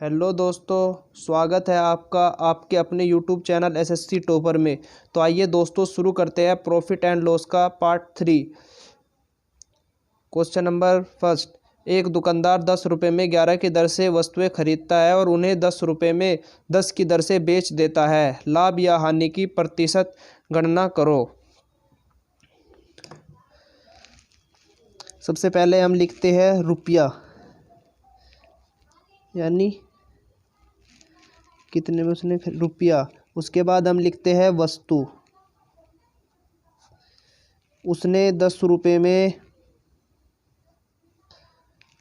Hello दोस्तों, स्वागत है आपका आपके अपने यूट्यूब चैनल एसएससी टॉपर में। तो आइए दोस्तों शुरू करते हैं प्रॉफिट एंड लॉस का पार्ट 3। Question number first. एक दुकानदार 10 रुपये में 11 की दर से वस्तुएं खरीदता है और उन्हें 10 रुपये में 10 की दर से बेच देता है। लाभ या हानि की प्रतिशत गणना करो। सबसे पहले हम लिखते हैं रुपया, यानी कितने में उसने रुपया। उसके बाद हम लिखते हैं वस्तु, उसने 10 रुपये में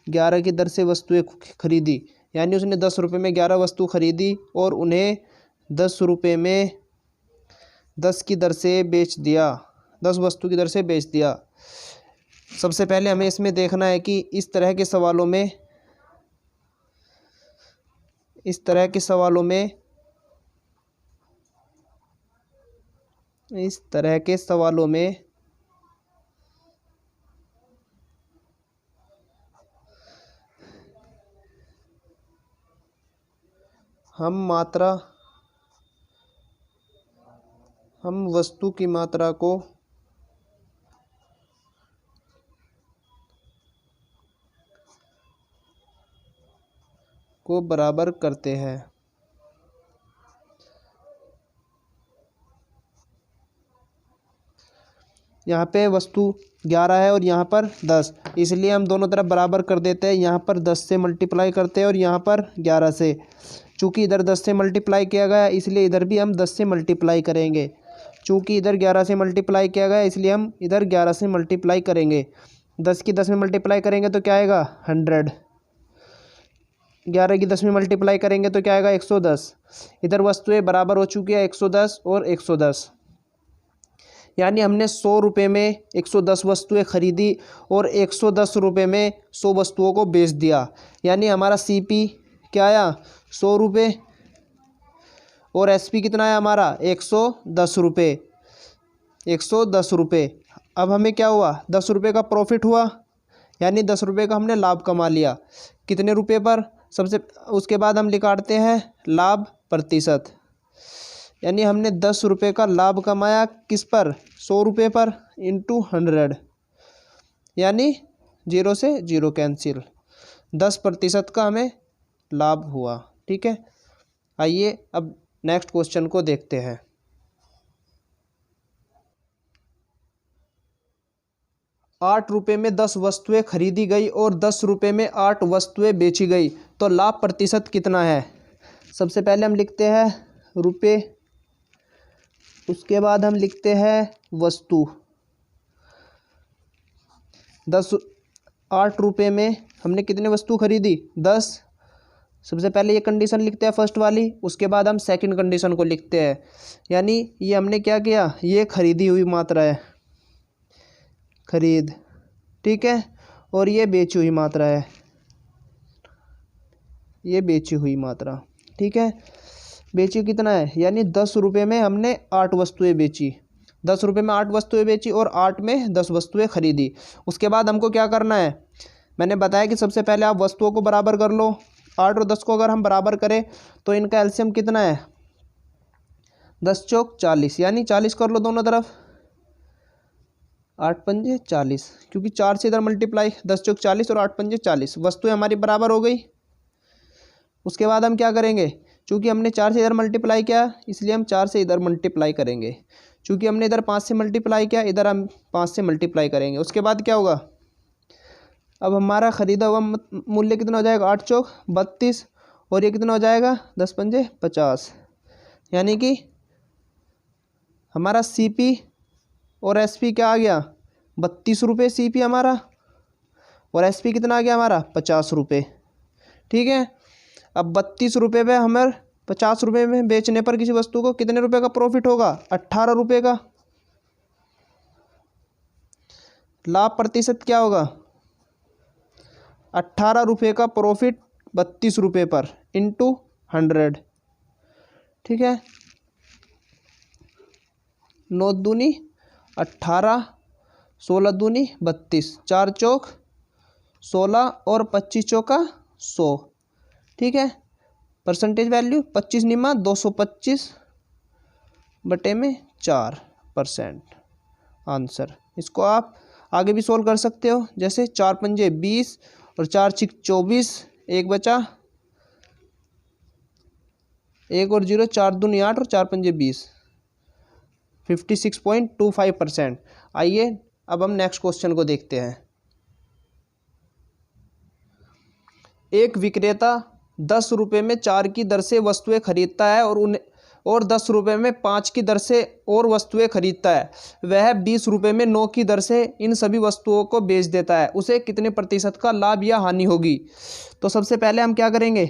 11 की दर से वस्तुएं खरीदी, यानी उसने 10 रुपये में 11 वस्तु खरीदी और उन्हें 10 रुपये में 10 की दर से बेच दिया, 10 वस्तु की दर से बेच दिया। सबसे पहले हमें इसमें देखना है कि इस तरह के सवालों में हम वस्तु की मात्रा को बराबर करते हैं। यहाँ पे वस्तु 11 है और यहाँ पर 10, इसलिए हम दोनों तरफ बराबर कर देते हैं। यहाँ पर 10 से मल्टीप्लाई करते हैं और यहाँ पर 11 से। चूँकि इधर 10 से मल्टीप्लाई किया गया इसलिए इधर भी हम 10 से मल्टीप्लाई करेंगे। चूँकि इधर 11 से मल्टीप्लाई किया गया इसलिए हम इधर 11 से मल्टीप्लाई करेंगे। 10 की 10 में मल्टीप्लाई करेंगे तो क्या आएगा 100। 11 की 10 में मल्टीप्लाई करेंगे तो क्या आएगा 110। इधर वस्तुएं बराबर हो चुकी है 110 और 110, यानी हमने 100 रुपये में 110 वस्तुएं खरीदी और 110 रुपये में 100 वस्तुओं को बेच दिया, यानी हमारा सीपी क्या आया 100 रुपये और एसपी कितना आया हमारा 110 रुपये। 110 रुपये। अब हमें क्या हुआ 10 रुपये का प्रॉफिट हुआ, यानी 10 रुपये का हमने लाभ कमा लिया। कितने रुपये पर? उसके बाद हम निकालते हैं लाभ प्रतिशत, यानी हमने 10 रुपये का लाभ कमाया किस पर 100 रुपये पर इंटू 100, यानी 0 से 0 कैंसिल। 10% का हमें लाभ हुआ। ठीक है, आइए अब नेक्स्ट क्वेश्चन को देखते हैं। 8 रुपये में 10 वस्तुएं खरीदी गई और 10 रुपये में 8 वस्तुएं बेची गई, तो लाभ प्रतिशत कितना है? सबसे पहले हम लिखते हैं रुपये, उसके बाद हम लिखते हैं वस्तु। 8 रुपये में हमने कितने वस्तु खरीदी 10। सबसे पहले ये कंडीशन लिखते हैं फर्स्ट वाली, उसके बाद हम सेकंड कंडीशन को लिखते हैं, यानी ये हमने क्या किया, ये खरीदी हुई मात्रा है, खरीद, ठीक है, और ये बेची हुई मात्रा है, ये बेची हुई मात्रा। ठीक है, बेची कितना है, यानी 10 रुपये में हमने 8 वस्तुएं बेची, 10 रुपये में 8 वस्तुएं बेची और 8 में 10 वस्तुएं खरीदी। उसके बाद हमको क्या करना है, मैंने बताया कि सबसे पहले आप वस्तुओं को बराबर कर लो। 8 और 10 को अगर हम बराबर करें तो इनका एलसीएम कितना है 10 चौक 40, यानी 40 कर लो दोनों तरफ, 8 पंजे 40, क्योंकि 4 से इधर मल्टीप्लाई, 10 चौक 40 और 8 पंजे 40, वस्तुएं हमारी बराबर हो गई। उसके बाद हम क्या करेंगे, चूँकि हमने 4 से इधर मल्टीप्लाई किया इसलिए हम 4 से इधर मल्टीप्लाई करेंगे। चूँकि हमने इधर 5 से मल्टीप्लाई किया इधर हम 5 से मल्टीप्लाई करेंगे। उसके बाद क्या होगा, अब हमारा ख़रीदा हुआ मूल्य कितना हो जाएगा 8 चौक 32 और ये कितना हो जाएगा 10 पंजे 50, यानी कि हमारा सीपी और एसपी क्या आ गया 32 रुपये सीपी हमारा, और एसपी कितना आ गया हमारा 50 रुपये। ठीक है, अब 32 रुपये में हमें 50 रुपये में बेचने पर किसी वस्तु को कितने रुपए का प्रॉफिट होगा 18 रुपये का। लाभ प्रतिशत क्या होगा 18 रुपये का प्रॉफिट 32 रुपये पर इंटू 100। ठीक है, 9 दूनी 18, 16 दूनी 32, 4 चौक 16 और 25 चौका 100। ठीक है, परसेंटेज वैल्यू 25 निमा 225/4%। आंसर इसको आप आगे भी सोल्व कर सकते हो, जैसे 4 पंजे 20 और 4 छिक 24, एक बचा, एक और 0, 4 दूनी 8 और 4 पंजे 20, 56.25%। आइए अब हम नेक्स्ट क्वेश्चन को देखते हैं। एक विक्रेता 10 रुपये में 4 की दर से वस्तुएं खरीदता है और 10 रुपये में 5 की दर से और वस्तुएं खरीदता है। वह 20 रुपये में 9 की दर से इन सभी वस्तुओं को बेच देता है। उसे कितने प्रतिशत का लाभ या हानि होगी? तो सबसे पहले हम क्या करेंगे,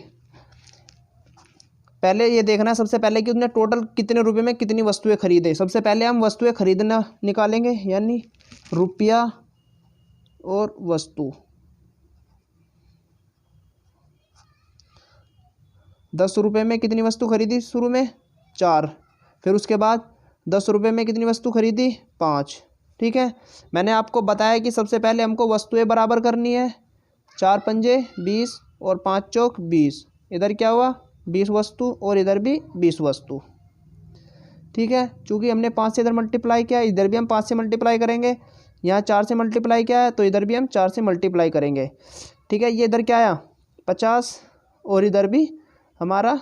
पहले ये देखना है सबसे पहले कि उसने टोटल कितने रुपए में कितनी वस्तुएं खरीदे। सबसे पहले हम वस्तुएं खरीदना निकालेंगे, यानी रुपया और वस्तु। 10 रुपये में कितनी वस्तु खरीदी शुरू में? 4। फिर उसके बाद 10 रुपये में कितनी वस्तु खरीदी? 5। ठीक है, मैंने आपको बताया कि सबसे पहले हमको वस्तुएं बराबर करनी है। 4 पंजे 20 और 5 चौक 20। इधर क्या हुआ? 20 वस्तु और इधर भी 20 वस्तु। ठीक है, चूँकि हमने 5 से इधर मल्टीप्लाई किया, इधर भी हम 5 से मल्टीप्लाई करेंगे। यहाँ 4 से मल्टीप्लाई किया है तो इधर भी हम 4 से मल्टीप्लाई करेंगे। ठीक है, ये इधर क्या आया? 50 और इधर भी हमारा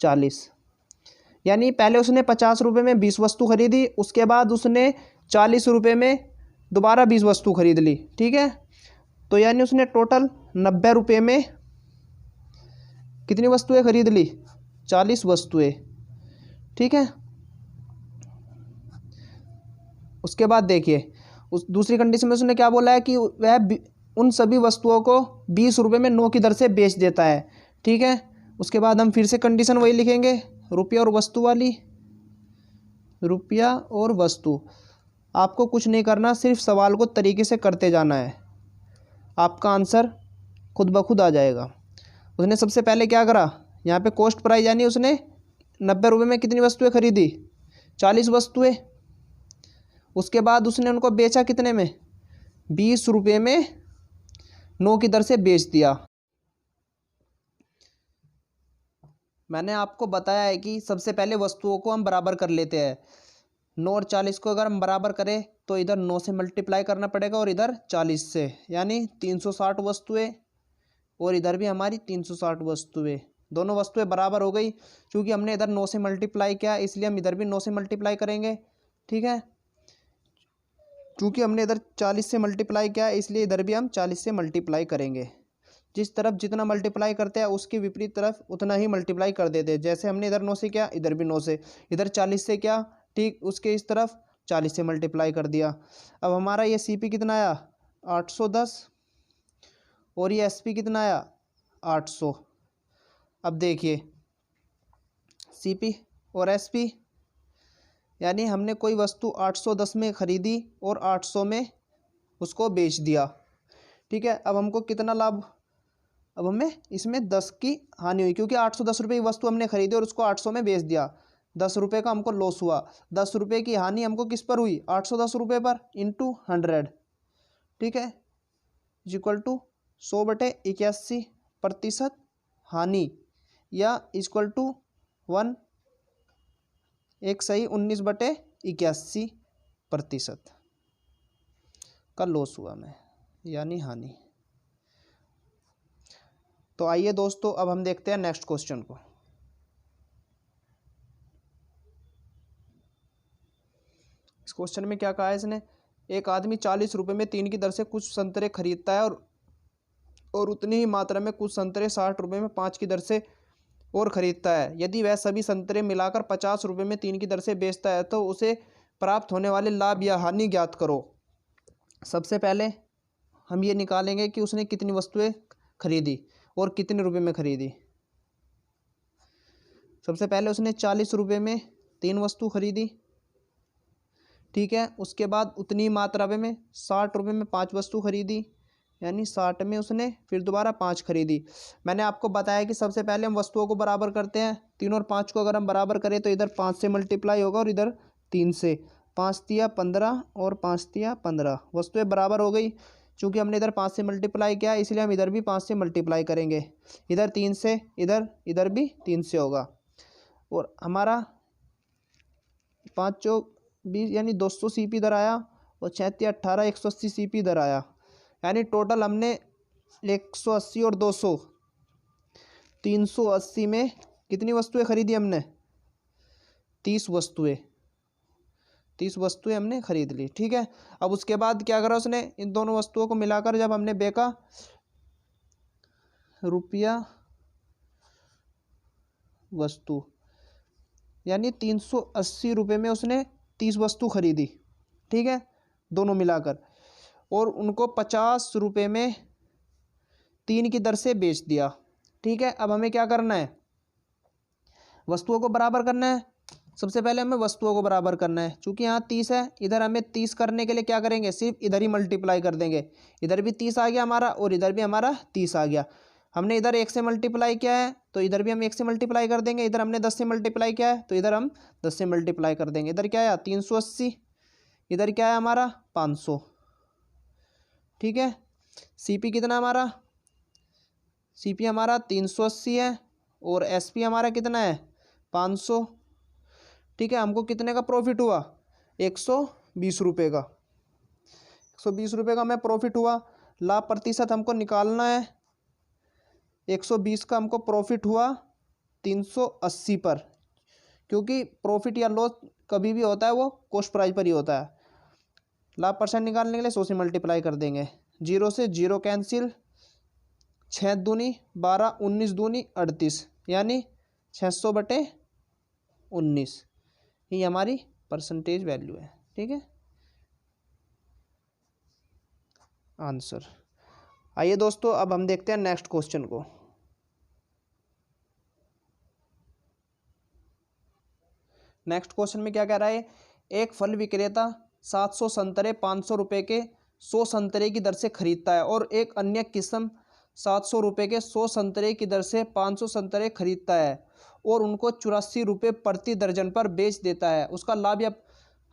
40। यानी पहले उसने 50 रुपये में 20 वस्तु खरीदी, उसके बाद उसने 40 रुपये में दोबारा 20 वस्तु खरीद ली। ठीक है, तो यानी उसने टोटल 90 रुपये में कितनी वस्तुएं खरीद ली? 40 वस्तुएं। ठीक है, उसके बाद देखिए उस दूसरी कंडीशन में उसने क्या बोला है कि वह उन सभी वस्तुओं को 20 रुपये में 9 की दर से बेच देता है। ठीक है, उसके बाद हम फिर से कंडीशन वही लिखेंगे, रुपया और वस्तु वाली। रुपया और वस्तु, आपको कुछ नहीं करना, सिर्फ सवाल को तरीके से करते जाना है, आपका आंसर खुद ब खुद आ जाएगा। उसने सबसे पहले क्या करा, यहाँ पे कॉस्ट प्राइस यानी उसने 90 रुपये में कितनी वस्तुएं खरीदी? 40 वस्तुएं। उसके बाद उसने उनको बेचा कितने में? 20 रुपये में 9 की दर से बेच दिया। मैंने आपको बताया है कि सबसे पहले वस्तुओं को हम बराबर कर लेते हैं। 9 और 40 को अगर हम बराबर करें तो इधर 9 से मल्टीप्लाई करना पड़ेगा और इधर 40 से, यानी 360 वस्तुएं, और इधर भी हमारी 360 वस्तुएं। दोनों वस्तुएं बराबर हो गई। क्योंकि हमने इधर 9 से मल्टीप्लाई किया इसलिए हम इधर भी 9 से मल्टीप्लाई करेंगे। ठीक है, क्योंकि हमने इधर 40 से मल्टीप्लाई किया इसलिए इधर भी हम 40 से मल्टीप्लाई करेंगे। जिस तरफ जितना मल्टीप्लाई करते हैं उसके विपरीत तरफ उतना ही मल्टीप्लाई कर देते हैं। जैसे हमने इधर 9 से किया, इधर भी 9 से, इधर 40 से किया, ठीक उसके इस तरफ 40 से मल्टीप्लाई कर दिया। अब हमारा ये सीपी कितना आया? 810, और ये एसपी कितना आया? 800। अब देखिए सीपी और एसपी, यानी हमने कोई वस्तु 810 में खरीदी और 800 में उसको बेच दिया। ठीक है, अब हमको कितना लाभ? अब हमें इसमें 10 की हानि हुई, क्योंकि 810 रुपये की वस्तु हमने खरीदी और उसको 800 में बेच दिया। 10 रुपये का हमको लॉस हुआ। 10 रुपये की हानि हमको किस पर हुई? 810 रुपये पर, इंटू 100। ठीक है, इक्वल टू 100/81% हानि, या इक्वल टू 1 एक सही 19/81% का लॉस हुआ हमें, यानी हानि। तो आइए दोस्तों अब हम देखते हैं नेक्स्ट क्वेश्चन को। इस क्वेश्चन में क्या कहा है इसने? एक आदमी 40 रुपये में 3 की दर से कुछ संतरे खरीदता है और उतनी ही मात्रा में कुछ संतरे 60 रुपये में 5 की दर से और ख़रीदता है। यदि वह सभी संतरे मिलाकर 50 रुपये में 3 की दर से बेचता है तो उसे प्राप्त होने वाले लाभ या हानि ज्ञात करो। सबसे पहले हम ये निकालेंगे कि उसने कितनी वस्तुएं खरीदी और कितने रुपए में खरीदी। सबसे पहले उसने 40 रुपये में 3 वस्तु खरीदी। ठीक है, उसके बाद उतनी मात्रा में 60 रुपये में 5 वस्तु खरीदी, यानी 60 में उसने फिर दोबारा 5 खरीदी। मैंने आपको बताया कि सबसे पहले हम वस्तुओं को बराबर करते हैं। 3 और 5 को अगर हम बराबर करें तो इधर 5 से मल्टीप्लाई होगा और इधर 3 से। 5 तिया 15 और 5 तिया 15, वस्तुएं बराबर हो गई। चूँकि हमने इधर 5 से मल्टीप्लाई किया है इसलिए हम इधर भी 5 से मल्टीप्लाई करेंगे, इधर 3 से, इधर भी 3 से होगा। और हमारा 5 चौक 20 यानी 200 CP इधर आया और 36 18 180 CP इधर आया। यानी टोटल हमने 180 और 200 380 में कितनी वस्तुएं खरीदी हमने? 30 वस्तुएं हमने खरीद ली। ठीक है, अब उसके बाद क्या करा उसने, इन दोनों वस्तुओं को मिलाकर जब हमने बेचा रुपया वस्तु, यानी 380 रुपये में उसने 30 वस्तु खरीदी। ठीक है, दोनों मिलाकर, और उनको 50 रुपये में 3 की दर से बेच दिया। ठीक है, अब हमें क्या करना है? वस्तुओं को बराबर करना है। सबसे पहले हमें वस्तुओं को बराबर करना है। चूँकि यहाँ 30 है, इधर हमें 30 करने के लिए क्या करेंगे? सिर्फ इधर ही मल्टीप्लाई कर देंगे। इधर भी 30 आ गया हमारा और इधर भी हमारा 30 आ गया। हमने इधर 1 से मल्टीप्लाई किया है तो इधर भी हम 1 से मल्टीप्लाई कर देंगे। इधर हमने 10 से मल्टीप्लाई किया है तो इधर हम 10 से मल्टीप्लाई कर देंगे। इधर क्या आया? 380, इधर क्या है हमारा? 500। ठीक है, CP कितना हमारा? CP हमारा 380 है और SP हमारा कितना है? 500। ठीक है, हमको कितने का प्रॉफिट हुआ? 120 रुपये का। 120 रुपये का हमें प्रॉफिट हुआ। लाभ प्रतिशत हमको निकालना है। 120 का हमको प्रॉफिट हुआ 380 पर, क्योंकि प्रॉफिट या लॉस कभी भी होता है वो कॉस्ट प्राइस पर ही होता है। लाभ परसेंट निकालने के लिए 100 से मल्टीप्लाई कर देंगे। 0 से 0 कैंसिल, 6 दूनी 12, 19 दूनी 38, यानी 600/19 ये हमारी परसेंटेज वैल्यू है। ठीक है, आंसर। आइए दोस्तों, अब हम देखते हैं नेक्स्ट क्वेश्चन को। नेक्स्ट क्वेश्चन में क्या कह रहा है? एक फल विक्रेता 700 संतरे 500 रुपये के 100 संतरे की दर से खरीदता है और एक अन्य किस्म 700 रुपये के 100 संतरे की दर से 500 संतरे खरीदता है और उनको 84 रुपये प्रति दर्जन पर बेच देता है। उसका लाभ या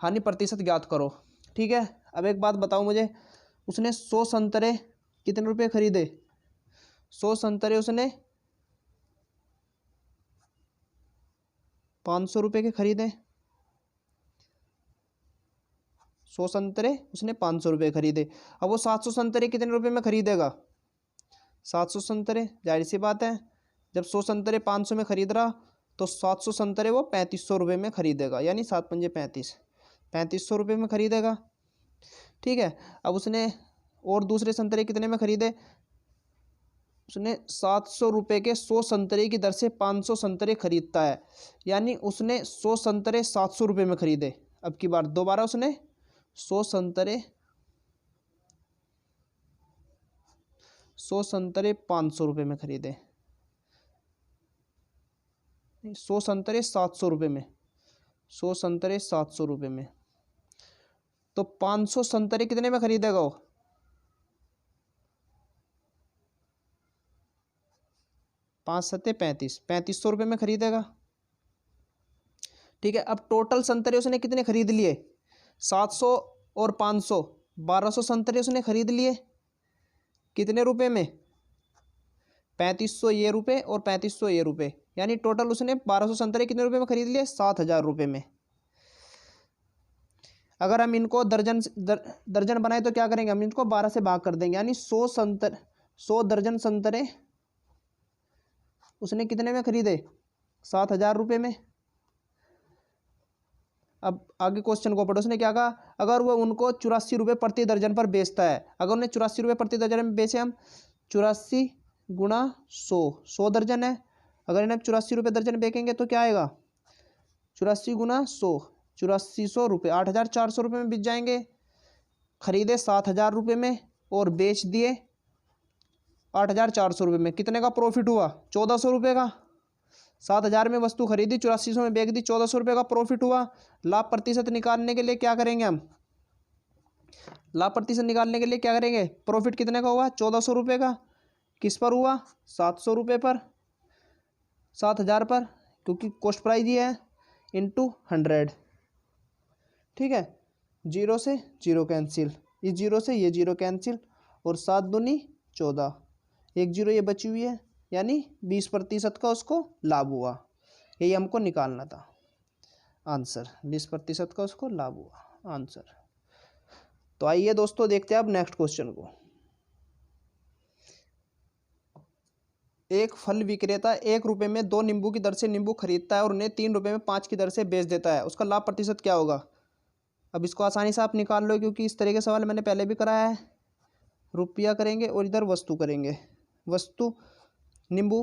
हानि प्रतिशत ज्ञात करो। ठीक है, अब एक बात बताओ मुझे, उसने 100 संतरे कितने रुपये खरीदे? 100 संतरे उसने 500 रुपये के खरीदे। 100 संतरे उसने 500 रुपये खरीदे। अब वो 700 संतरे कितने रुपये में खरीदेगा? 700 संतरे, जाहिर सी बात है, जब 100 संतरे 500 में खरीद रहा तो 700 संतरे वो 3500 रुपये में खरीदेगा, यानी 7 पंजे 35, 3500 रुपये में खरीदेगा। ठीक है, अब उसने और दूसरे संतरे कितने में खरीदे? उसने 700 रुपये के 100 संतरे की दर से 500 संतरे खरीदता है, यानी उसने 100 संतरे 700 रुपये में खरीदे। अब की बार दोबारा उसने 100 संतरे 500 रुपये में खरीदे, 100 संतरे 700 रुपये में, 100 संतरे 700 रुपये में, तो 500 संतरे कितने में खरीदेगा वो? 5 सत्ते 35, 3500 रुपये में खरीदेगा। ठीक है, अब टोटल संतरे उसने कितने खरीद लिए? 700 और 500, 1200 संतरे उसने खरीद लिए। कितने रुपए में? 3500 ये रुपये और 3500 ये रुपये, यानी टोटल उसने 1200 संतरे कितने रुपए में खरीद लिए? 7000 रुपये में। अगर हम इनको दर्जन बनाए तो क्या करेंगे? हम इनको 12 से भाग कर देंगे, यानी 100 दर्जन संतरे उसने कितने में खरीदे? 7000 रुपये में। अब आगे क्वेश्चन को पढ़ो। उसने क्या कहा? अगर वो उनको 84 रुपये प्रति दर्जन पर बेचता है, अगर उन्हें 84 रुपये प्रति दर्जन में बेचे, हम 84 गुणा 100 दर्जन है, अगर इन्हें 84 रुपये दर्जन बेचेंगे तो क्या आएगा? 84 गुणा 100, 8400 रुपये, 8400 रुपये में बिक जाएंगे। खरीदे 7000 रुपये में और बेच दिए 8400 रुपये में। कितने का प्रॉफिट हुआ? 1400 रुपये का। 7000 में वस्तु खरीदी, 8400 में बेच दी, 1400 रुपये का प्रॉफिट हुआ। लाभ प्रतिशत निकालने के लिए क्या करेंगे हम? लाभ प्रतिशत निकालने के लिए क्या करेंगे? प्रॉफिट कितने का हुआ? 1400 रुपये का। किस पर हुआ? 700 रुपये पर, 7000 पर, क्योंकि कॉस्ट प्राइस ये है, इंटू 100। ठीक है, 0 से 0 कैंसिल, इस 0 से ये 0 कैंसिल और 7 दूनी 14, 1 जीरो ये बची हुई है, यानी 20% का उसको लाभ हुआ। यही हमको निकालना था आंसर, 20% का उसको लाभ हुआ आंसर। तो आइए दोस्तों देखते हैं अब नेक्स्ट क्वेश्चन को। एक फल विक्रेता 1 रुपये में 2 नींबू की दर से नींबू खरीदता है और उन्हें 3 रुपये में 5 की दर से बेच देता है, उसका लाभ प्रतिशत क्या होगा? अब इसको आसानी से आप निकाल लो, क्योंकि इस तरह के सवाल मैंने पहले भी कराया है। रुपया करेंगे और इधर वस्तु करेंगे, वस्तु नींबू,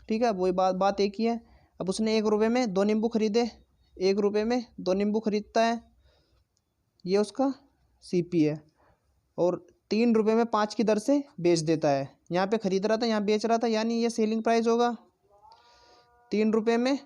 ठीक है, वही बात एक ही है। अब उसने 1 रुपये में 2 नींबू खरीदे, 1 रुपये में 2 नींबू खरीदता है, ये उसका CP है, और 3 रुपये में 5 की दर से बेच देता है। यहाँ पे खरीद रहा था, यहाँ बेच रहा था, यानी ये सेलिंग प्राइस होगा। 3 रुपये में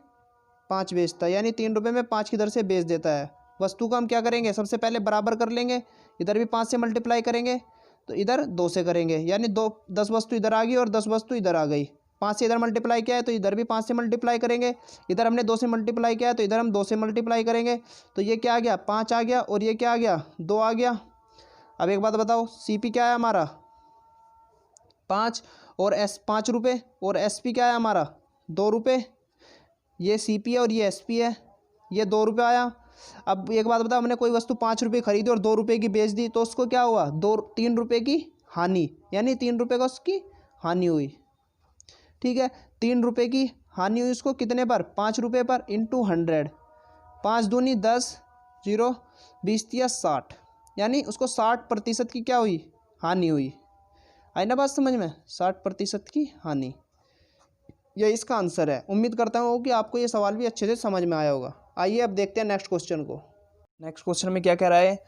5 बेचता है, यानी 3 रुपये में 5 की दर से बेच देता है। वस्तु को हम क्या करेंगे, सबसे पहले बराबर कर लेंगे, इधर भी 5 से मल्टीप्लाई करेंगे तो इधर 2 से करेंगे, यानी 10 वस्तु इधर आ गई और 10 वस्तु इधर आ गई। 5 से इधर मल्टीप्लाई किया है तो इधर भी 5 से मल्टीप्लाई करेंगे, इधर हमने 2 से मल्टीप्लाई किया है तो इधर हम 2 से मल्टीप्लाई करेंगे। तो ये क्या आ गया, 5 आ गया, और ये क्या आ गया, 2 आ गया। अब एक बात बताओ, CP क्या है हमारा 5, और 5 रुपये, और SP क्या है हमारा 2 रुपये। ये CP है और ये SP है, ये 2 रुपये आया। अब एक बात बताओ, हमने कोई वस्तु 5 रुपये खरीदी और 2 रुपये की बेच दी, तो उसको क्या हुआ, 3 रुपये की हानि, यानी 3 रुपये का उसकी हानि हुई। ठीक है, 3 रुपये की हानि हुई उसको कितने पर, 5 रुपये पर, इंटू 100, 5 दूनी 10, 0 20 या 60, यानी उसको 60% की क्या हुई, हानि हुई। आई ना बात समझ में, 60% की हानि, ये इसका आंसर है। उम्मीद करता हूँ कि आपको ये सवाल भी अच्छे से समझ में आया होगा। आइए अब देखते हैं नेक्स्ट क्वेश्चन को। नेक्स्ट क्वेश्चन में क्या कह रहा है,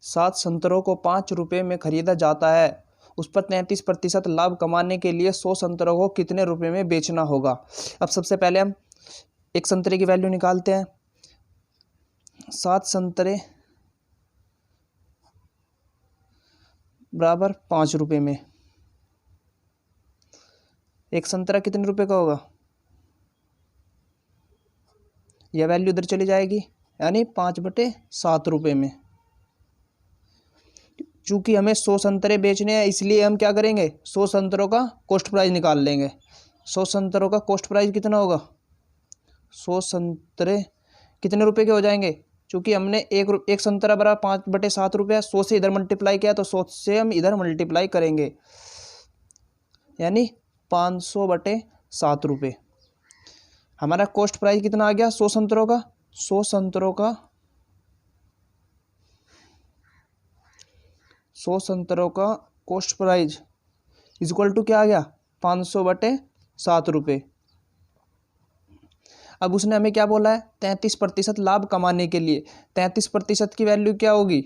7 संतरों को 5 रुपये में खरीदा जाता है, उस पर 33% लाभ कमाने के लिए 100 संतरों को कितने रुपये में बेचना होगा? अब सबसे पहले हम एक संतरे की वैल्यू निकालते हैं। 7 संतरे बराबर 5 रुपये में, एक संतरा कितने रुपए का होगा, यह वैल्यू इधर चली जाएगी, यानी 5/7 रुपये में। चूंकि हमें 100 संतरे बेचने हैं, इसलिए हम क्या करेंगे, 100 संतरों का कॉस्ट प्राइस निकाल लेंगे। 100 संतरों का कॉस्ट प्राइस कितना होगा, 100 संतरे कितने रुपए के हो जाएंगे, चूंकि हमने एक संतरा बराबर 5/7 रुपये, 100 से इधर मल्टीप्लाई किया तो 100 से हम इधर मल्टीप्लाई करेंगे, यानी 500/7 रुपये। हमारा कॉस्ट प्राइस कितना आ गया 100 संतरों का, 100 संतरों का कॉस्ट प्राइस इक्वल टू क्या आ गया, 500/7 रुपये। अब उसने हमें क्या बोला है, 33% लाभ कमाने के लिए। 33% की वैल्यू क्या होगी,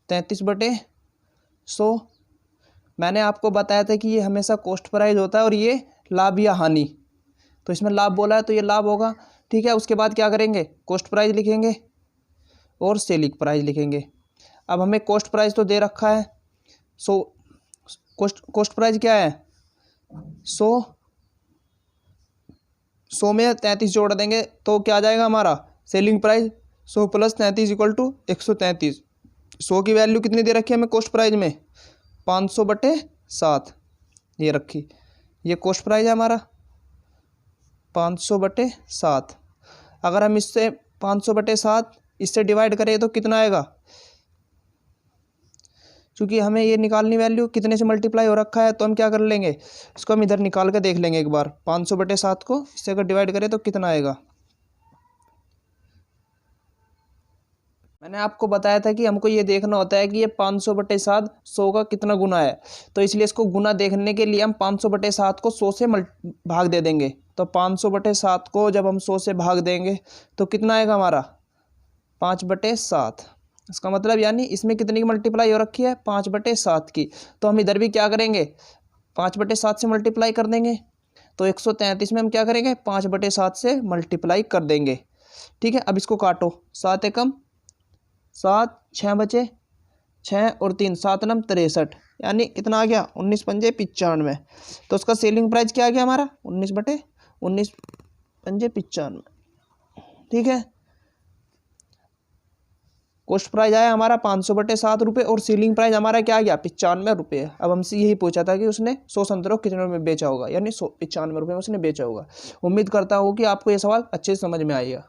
33/100। मैंने आपको बताया था कि ये हमेशा कॉस्ट प्राइस होता है और ये लाभ या हानि, तो इसमें लाभ बोला है तो ये लाभ होगा। ठीक है, उसके बाद क्या करेंगे, कॉस्ट प्राइस लिखेंगे और सेलिंग प्राइस लिखेंगे। अब हमें कॉस्ट प्राइस तो दे रखा है, सो कॉस्ट प्राइस क्या है 100 में 33 जोड़ देंगे तो क्या आ जाएगा हमारा सेलिंग प्राइस, 100 + 33 = 133। 100 की वैल्यू कितनी दे रखी है हमें कॉस्ट प्राइस में, 500/7 ये रखी, ये कॉस्ट प्राइस है हमारा 500/7। अगर हम इससे 500/7 इससे डिवाइड करें तो कितना आएगा, क्योंकि हमें ये निकालनी वैल्यू कितने से मल्टीप्लाई हो रखा है, तो हम क्या कर लेंगे, इसको हम इधर निकाल के देख लेंगे एक बार। 500/7 को इससे अगर डिवाइड करें तो कितना आएगा। मैंने आपको बताया था कि हमको ये देखना होता है कि ये 500/7 100 का कितना गुना है, तो इसलिए इसको गुना देखने के लिए हम 500/7 को 100 से भाग दे देंगे। तो 500/7 को जब हम 100 से भाग देंगे तो कितना आएगा हमारा 5/7। इसका मतलब यानी इसमें कितनी की मल्टीप्लाई हो रखी है 5/7 की, तो हम इधर भी क्या करेंगे 5/7 से मल्टीप्लाई कर देंगे। तो 133 में हम क्या करेंगे 5/7 से मल्टीप्लाई कर देंगे। ठीक है, अब इसको काटो, 7 एकम 7, 6 बचे, 6 और 3 7 9 63, यानी कितना आ गया 19 पंजे 95। तो उसका सेलिंग प्राइस क्या आ गया हमारा 19 पंजे 95। ठीक है, कॉस्ट प्राइस आया हमारा 500/7 रुपये और सीलिंग प्राइस हमारा क्या आ गया 95 रुपये। अब हमसे यही पूछा था कि उसने 100 संतरों को कितने में बेचा होगा, यानी 95 रुपये में उसने बेचा होगा। उम्मीद करता हूँ कि आपको ये सवाल अच्छे से समझ में आएगा।